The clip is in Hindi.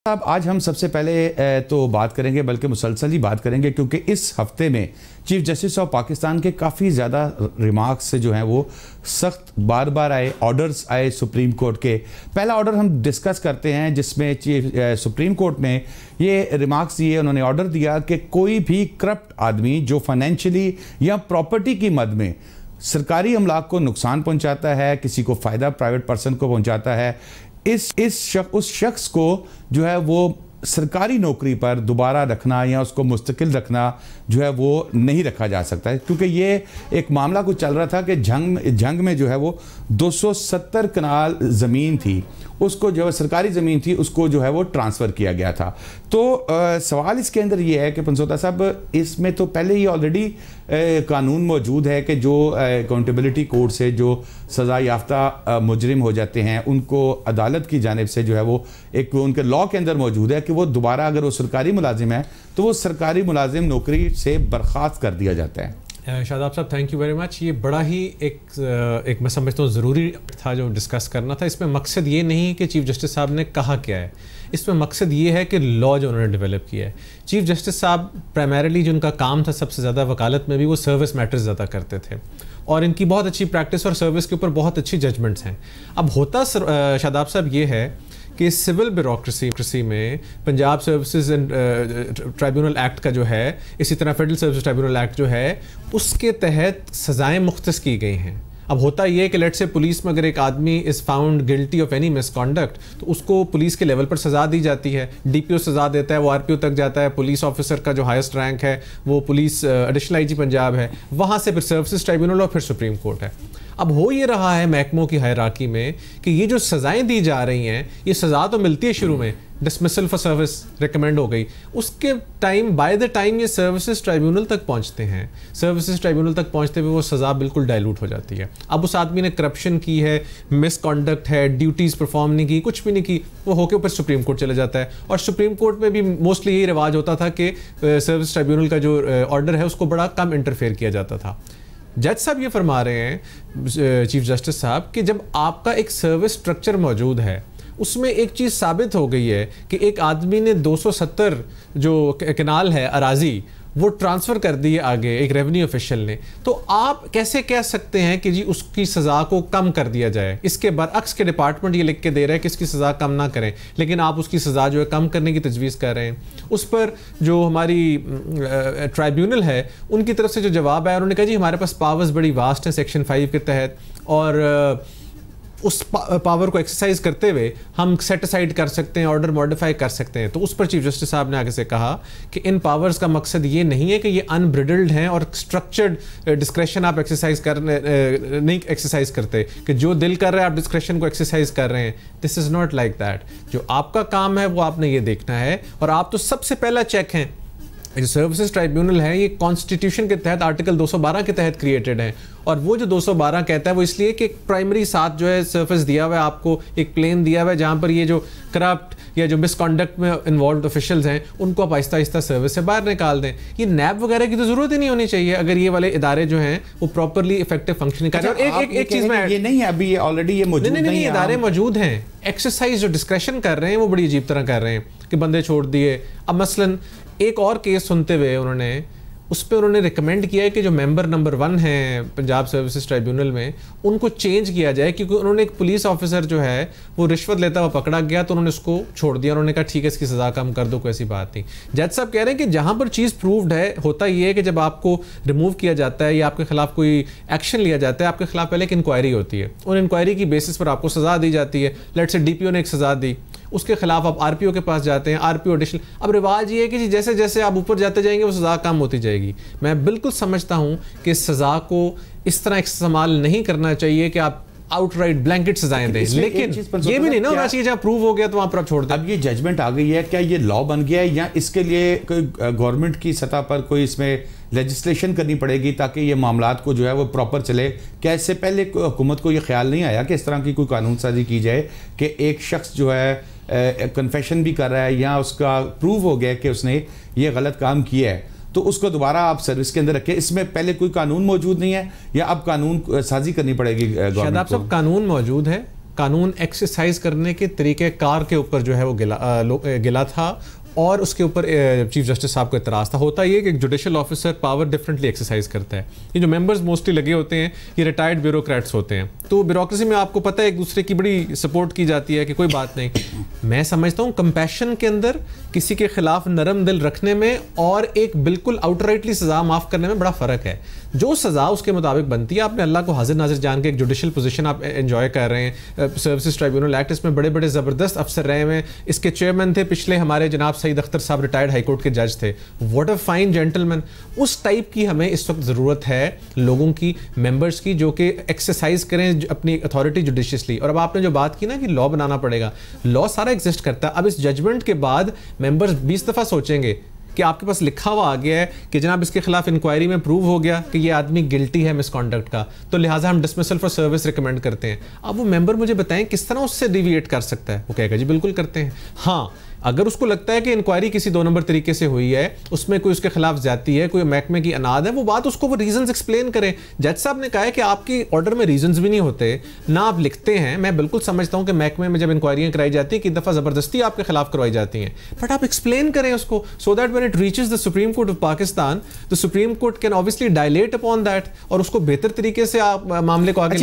साहब आज हम सबसे पहले तो बात करेंगे, बल्कि मुसलसल ही बात करेंगे, क्योंकि इस हफ्ते में चीफ जस्टिस ऑफ पाकिस्तान के काफ़ी ज़्यादा रिमार्क्स से जो हैं वो सख्त बार बार आए, ऑर्डर्स आए सुप्रीम कोर्ट के। पहला ऑर्डर हम डिस्कस करते हैं जिसमें सुप्रीम कोर्ट ने ये रिमार्क्स दिए, उन्होंने ऑर्डर दिया कि कोई भी करप्ट आदमी जो फाइनेंशियली या प्रॉपर्टी की मद में सरकारी अमलाक को नुकसान पहुंचाता है, किसी को फ़ायदा प्राइवेट पर्सन को पहुंचाता है, उस शख्स को जो है वो सरकारी नौकरी पर दोबारा रखना या उसको मुस्तकिल रखना जो है वो नहीं रखा जा सकता है। क्योंकि ये एक मामला कुछ चल रहा था कि जंग में जो है वो 270 कनाल ज़मीन थी, उसको जो है सरकारी ज़मीन थी, उसको जो है वो ट्रांसफ़र किया गया था। तो सवाल इसके अंदर ये है कि पंसोता साहब, इसमें तो पहले ही ऑलरेडी कानून मौजूद है कि जो अकाउंटेबिलिटी कोड से जो सज़ा याफ्ता मुजरिम हो जाते हैं उनको अदालत की जानिब से जो है वो एक उनके लॉ के अंदर मौजूद है कि वो दोबारा अगर वो सरकारी मुलाजिम है तो वो सरकारी मुलाजिम नौकरी से बर्खास्त कर दिया जाता है। शादाब साहब, थैंक यू वेरी मच। ये बड़ा ही एक मैं समझता हूँ ज़रूरी था जो डिस्कस करना था। इसमें मकसद ये नहीं कि चीफ़ जस्टिस साहब ने कहा क्या है, इसमें मकसद ये है कि लॉ जो उन्होंने डेवलप किया है। चीफ़ जस्टिस साहब प्राइमरीली जो उनका काम था सबसे ज़्यादा वकालत में भी, वो सर्विस मैटर्स ज़्यादा करते थे और इनकी बहुत अच्छी प्रैक्टिस और सर्विस के ऊपर बहुत अच्छी जजमेंट्स हैं। अब होता शादाब साहब ये है कि सिविल ब्यूरोक्रेसी में Punjab services and tribunal act का जो है, इसी तरह फेडरल सर्विस ट्राइब्यूनल एक्ट जो है, उसके तहत सज़ाएँ मुख्तस की गई हैं। अब होता ये है कि लेट से पुलिस में अगर एक आदमी is found guilty of any misconduct तो उसको पुलिस के लेवल पर सज़ा दी जाती है, डीपीओ सज़ा देता है, वो आरपीओ तक जाता है, पुलिस ऑफिसर का जो हाईएस्ट रैंक है वो पुलिस एडिशनल आईजी पंजाब है, वहाँ से फिर सर्विसेज ट्राइब्यूनल और फिर सुप्रीम कोर्ट है। अब हो ये रहा है महकमों की हायरार्की में कि ये जो सज़ाएं दी जा रही हैं, ये सज़ा तो मिलती है शुरू में, डिसमिसल फॉर सर्विस रिकमेंड हो गई, उसके टाइम बाय द टाइम ये सर्विसेज ट्राइब्यूनल तक पहुंचते हैं, सर्विसेज ट्राइब्यूनल तक पहुंचते हुए वो सज़ा बिल्कुल डाइल्यूट हो जाती है। अब उस आदमी ने करप्शन की है, मिसकॉन्डक्ट है, ड्यूटीज़ परफॉर्म नहीं की, कुछ भी नहीं की, वो होके ऊपर सुप्रीम कोर्ट चले जाता है। और सुप्रीम कोर्ट में भी मोस्टली यही रिवाज होता था कि सर्विस ट्राइब्यूनल का जो ऑर्डर है उसको बड़ा कम इंटरफेयर किया जाता था। जज साहब ये फरमा रहे हैं, चीफ जस्टिस साहब, कि जब आपका एक सर्विस स्ट्रक्चर मौजूद है, उसमें एक चीज़ साबित हो गई है कि एक आदमी ने 270 जो कनाल है अराजी वो ट्रांसफ़र कर दिए आगे एक रेवेन्यू ऑफिशियल ने, तो आप कैसे कह सकते हैं कि जी उसकी सज़ा को कम कर दिया जाए? इसके बरअक्स के डिपार्टमेंट ये लिख के दे रहा है कि इसकी सज़ा कम ना करें, लेकिन आप उसकी सज़ा जो है कम करने की तजवीज़ कर रहे हैं। उस पर जो हमारी ट्राइब्यूनल है उनकी तरफ से जो जवाब आया, उन्होंने कहा जी हमारे पास पावर्स बड़ी वास्ट हैं सेक्शन 5 के तहत, और उस पावर को एक्सरसाइज करते हुए हम सेट असाइड कर सकते हैं, ऑर्डर मॉडिफाई कर सकते हैं। तो उस पर चीफ जस्टिस साहब ने आगे से कहा कि इन पावर्स का मकसद ये नहीं है कि ये अनब्रिडल्ड हैं और स्ट्रक्चर्ड डिस्क्रेशन आप एक्सरसाइज नहीं एक्सरसाइज करते, कि जो दिल कर रहा है आप डिस्क्रेशन को एक्सरसाइज कर रहे हैं। This is not like that. जो आपका काम है वो आपने ये देखना है, और आप तो सबसे पहला चेक हैं। जो सर्विसेज ट्राइब्यूनल है ये कॉन्स्टिट्यूशन के तहत आर्टिकल 212 के तहत क्रिएटेड है, और वो जो 212 कहता है वो इसलिए कि प्राइमरी साथ जो है सर्फेस दिया हुआ है, आपको एक प्लेन दिया हुआ है जहाँ पर ये जो करप्ट या जो मिसकॉन्डक्ट में इन्वॉल्व ऑफिशियल्स हैं उनको आप आहिस्ता आहिस्ता सर्विस से बाहर निकाल दें। ये नैब वगैरह की तो जरूरत ही नहीं होनी चाहिए अगर ये वाले इदारे जो हैं वो प्रॉपरली इफेक्टिव फंक्शनिंग कर रहे हैं। एक चीज़ में, ये नहीं है अभी, ऑलरेडी ये मौजूद नहीं, इदारे मौजूद हैं, एक्सरसाइज जो डिस्क्रेशन कर रहे हैं वो बड़ी अजीब तरह कर रहे हैं कि बंदे छोड़ दिए। अब मसलन एक और केस सुनते हुए उन्होंने रिकमेंड किया है कि जो मेंबर नंबर 1 हैं पंजाब सर्विसेज ट्राइब्यूनल में उनको चेंज किया जाए, क्योंकि उन्होंने एक पुलिस ऑफिसर जो है वो रिश्वत लेता हुआ पकड़ा गया तो उन्होंने उसको छोड़ दिया। उन्होंने कहा ठीक है इसकी सज़ा कम कर दो, कोई ऐसी बात नहीं। जज साहब कह रहे हैं कि जहाँ पर चीज़ प्रूव्ड है, होता ये है कि जब आपको रिमूव किया जाता है या आपके खिलाफ कोई एक्शन लिया जाता है, आपके खिलाफ पहले एक इंक्वायरी होती है, उन इंक्वायरी की बेसिस पर आपको सज़ा दी जाती है। लेट से डीपीओ ने एक सज़ा दी, उसके खिलाफ आप आरपीओ के पास जाते हैं, आरपीओ एडिशनल। अब रिवाज ये है कि जी जैसे जैसे आप ऊपर जाते जाएंगे वो सज़ा कम होती जाएगी। मैं बिल्कुल समझता हूँ कि सज़ा को इस तरह इस्तेमाल नहीं करना चाहिए कि आप आउटराइट ब्लैंकेट सजाएं दें, लेकिन ये भी नहीं ना होना चाहिए जहाँ प्रूव हो गया तो वहाँ पर आप छोड़ दें। अब ये जजमेंट आ गई है, क्या ये लॉ बन गया है या इसके लिए कोई गवर्नमेंट की सतह पर कोई इसमें लेजिस्लेशन करनी पड़ेगी ताकि ये मामलात को जो है वो प्रॉपर चले? क्या इससे पहले हुकूमत को ये ख्याल नहीं आया कि इस तरह की कोई कानून साजी की जाए कि एक शख्स जो है कन्फेशन भी कर रहा है या उसका प्रूव हो गया कि उसने ये गलत काम किया है तो उसको दोबारा आप सर्विस के अंदर रखें? इसमें पहले कोई कानून मौजूद नहीं है या अब कानून साजी करनी पड़ेगी? शायद आप सब कानून मौजूद है, कानून एक्सरसाइज करने के तरीके कार के ऊपर जो है वो गिला था और उसके ऊपर चीफ जस्टिस साहब को इतराज़ था। होता ये कि एक judicial officer power differently exercise करता है। ये जो मेंबर्स मोस्टली लगे होते हैं ये रिटायर्ड ब्यूरोक्रेट्स होते हैं, तो ब्यूरोक्रेसी में आपको पता है एक दूसरे की बड़ी सपोर्ट की जाती है कि कोई बात नहीं। मैं समझता हूँ कंपैशन के अंदर किसी के खिलाफ नरम दिल रखने में और एक बिल्कुल आउटराइटली सज़ा माफ़ करने में बड़ा फ़र्क है। जो सज़ा उसके मुताबिक बनती है, आपने अल्लाह को हाजिर नाजिर जान के एक जुडिशल पोजीशन आप एंजॉय कर रहे हैं। सर्विसेज ट्राइब्यूनल एक्ट, इसमें बड़े बड़े ज़बरदस्त अफसर रहे हुए, इसके चेयरमैन थे पिछले हमारे जनाब सईद अख्तर साहब, रिटायर्ड हाई कोर्ट के जज थे। What a fine gentleman. उस टाइप की हमें इस वक्त ज़रूरत है लोगों की, मेंबर्स की, जो कि एक्सरसाइज करें अपनी अथॉरिटी जुडिशियसली। और अब आपने जो बात की ना कि लॉ बनाना पड़ेगा, लॉ सारा एग्जिस्ट करता है। अब इस जजमेंट के बाद मेंबर्स 20 दफ़ा सोचेंगे कि आपके पास लिखा हुआ आ गया है कि जनाब इसके खिलाफ इंक्वायरी में प्रूव हो गया कि ये आदमी गिल्टी है मिसकॉन्डक्ट का, तो लिहाजा हम डिसमिसल फॉर सर्विस रिकमेंड करते हैं। अब वो मेंबर मुझे बताएं किस तरह उससे डिविएट कर सकता है। वो कहेगा जी बिल्कुल करते हैं। हाँ, अगर उसको लगता है कि इंक्वायरी किसी 2 नंबर तरीके से हुई है, उसमें कोई उसके खिलाफ ज्यादती है, कोई महकमे की अनाद है, वो बात उसको वो रीजंस एक्सप्लेन करें। जज साहब ने कहा है कि आपकी ऑर्डर में रीजंस भी नहीं होते ना आप लिखते हैं। मैं बिल्कुल समझता हूं कि महकमे में जब इंक्वायरियां कराई जाती है कि दफ़ा ज़बरदस्ती आपके खिलाफ करवाई जाती हैं, बट आप एक्सप्लेन करें उसको, so that when it reaches the supreme court of Pakistan, the supreme court can obviously dilate upon that और उसको बेहतर तरीके से आप मामले को आगे